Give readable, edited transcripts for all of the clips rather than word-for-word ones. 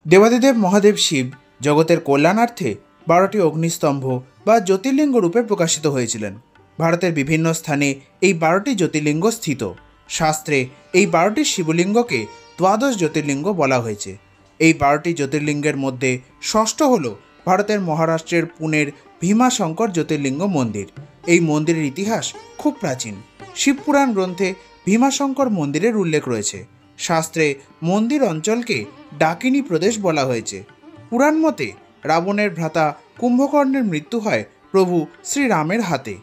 দেবাদিদেব মহাদেব শিব জগতের কল্যাণার্থে 12টি অগ্নিস্তম্ভ বা জ্যোতির্লিঙ্গ রূপে প্রকাশিত হয়েছিলেন। ভারতের বিভিন্ন স্থানে এই 12টি জ্যোতির্লিঙ্গ স্থিত। শাস্ত্রে এই 12টি শিবলিঙ্গকে দ্বাদশ জ্যোতির্লিঙ্গ বলা হয়েছে। এই 12টি জ্যোতির্লিঙ্গের মধ্যে ষষ্ঠ হল ভারতের মহারাষ্ট্রের পুনের ভীমাশঙ্কর জ্যোতির্লিঙ্গ মন্দির। এই মন্দিরের ইতিহাস খুব প্রাচীন। শিবপুরাণ গ্রন্থে ভীমাশঙ্কর মন্দিরের উল্লেখ রয়েছে। শাস্ত্রে মন্দির অঞ্চলকে ডাকিনী প্রদেশ বলা হয়েছে। পুরাণ মতে রাবণের ভ্রাতা কুম্ভকর্ণের মৃত্যু হয় প্রভু শ্রীরামের হাতে।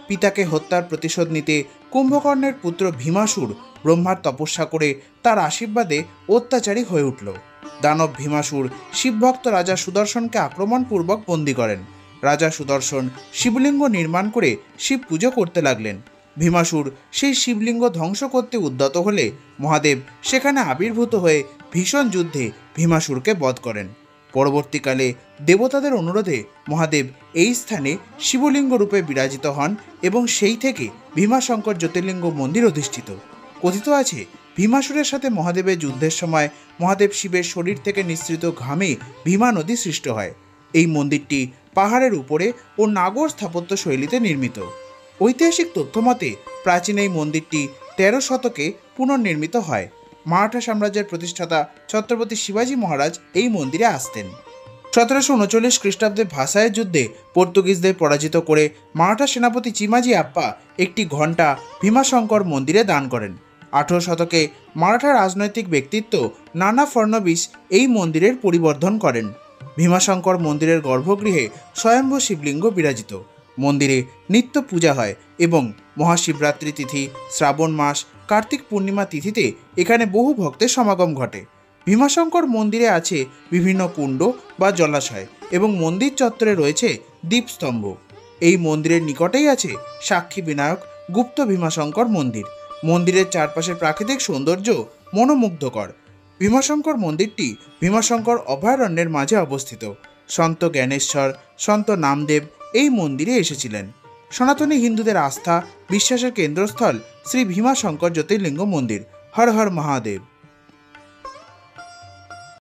পিতাকে হত্যার প্রতিশোধ নিতে কুম্ভকর্ণের পুত্র ভীমাসুর ব্রহ্মার তপস্যা করে তার আশীর্বাদে অত্যাচারী হয়ে উঠল। দানব ভীমাসুর শিবভক্ত রাজা সুদর্শনকে আক্রমণপূর্বক বন্দী করেন। রাজা সুদর্শন শিবলিঙ্গ নির্মাণ করে শিব পুজো করতে লাগলেন। ভীমাসুর সেই শিবলিঙ্গ ধ্বংস করতে উদ্যত হলে মহাদেব সেখানে আবির্ভূত হয়ে ভীষণ যুদ্ধে ভীমাসুরকে বধ করেন। পরবর্তীকালে দেবতাদের অনুরোধে মহাদেব এই স্থানে শিবলিঙ্গ রূপে বিরাজিত হন এবং সেই থেকে ভীমাশঙ্কর জ্যোতির্লিঙ্গ মন্দির অধিষ্ঠিত। কথিত আছে ভীমাসুরের সাথে মহাদেবের যুদ্ধের সময় মহাদেব শিবের শরীর থেকে নিঃসৃত ঘামে ভীমা নদী সৃষ্ট হয়। এই মন্দিরটি পাহাড়ের উপরে ও নাগর স্থাপত্য শৈলীতে নির্মিত। ঐতিহাসিক তথ্য মতে প্রাচীন এই মন্দিরটি 13 শতকে পুনর্নির্মিত হয়। মারাঠা সাম্রাজ্যের প্রতিষ্ঠাতা ছত্রপতি শিবাজী মহারাজ এই মন্দিরে আসতেন। 1739 খ্রিস্টাব্দে ভাসাইয়ের যুদ্ধে পর্তুগিজদের পরাজিত করে মারাঠা সেনাপতি চিমাজি আপ্পা একটি ঘণ্টা ভীমাশঙ্কর মন্দিরে দান করেন। 18 শতকে মারাঠা রাজনৈতিক ব্যক্তিত্ব নানা ফড়নবিস এই মন্দিরের পরিবর্ধন করেন। ভীমাশঙ্কর মন্দিরের গর্ভগৃহে স্বয়ম্ভু শিবলিঙ্গ বিরাজিত। মন্দিরে নিত্য পূজা হয় এবং মহাশিবরাত্রি তিথি, শ্রাবণ মাস, কার্তিক পূর্ণিমা তিথিতে এখানে বহু ভক্তের সমাগম ঘটে। ভীমাশঙ্কর মন্দিরে আছে বিভিন্ন কুণ্ড বা জলাশয় এবং মন্দির চত্বরে রয়েছে দীপস্তম্ভ। এই মন্দিরের নিকটেই আছে সাক্ষী বিনায়ক গুপ্ত ভীমাশঙ্কর মন্দির। মন্দিরের চারপাশের প্রাকৃতিক সৌন্দর্য মনোমুগ্ধকর। ভীমাশঙ্কর মন্দিরটি ভীমাশঙ্কর অভয়ারণ্যের মাঝে অবস্থিত। সন্ত জ্ঞানেশ্বর, সন্ত নামদেব এই মন্দিরে এসেছিলেন। সনাতনী হিন্দুদের আস্থা বিশ্বাসের কেন্দ্রস্থল শ্রী ভীমাশঙ্কর জ্যোতির্লিঙ্গ মন্দির। হর হর মহাদেব।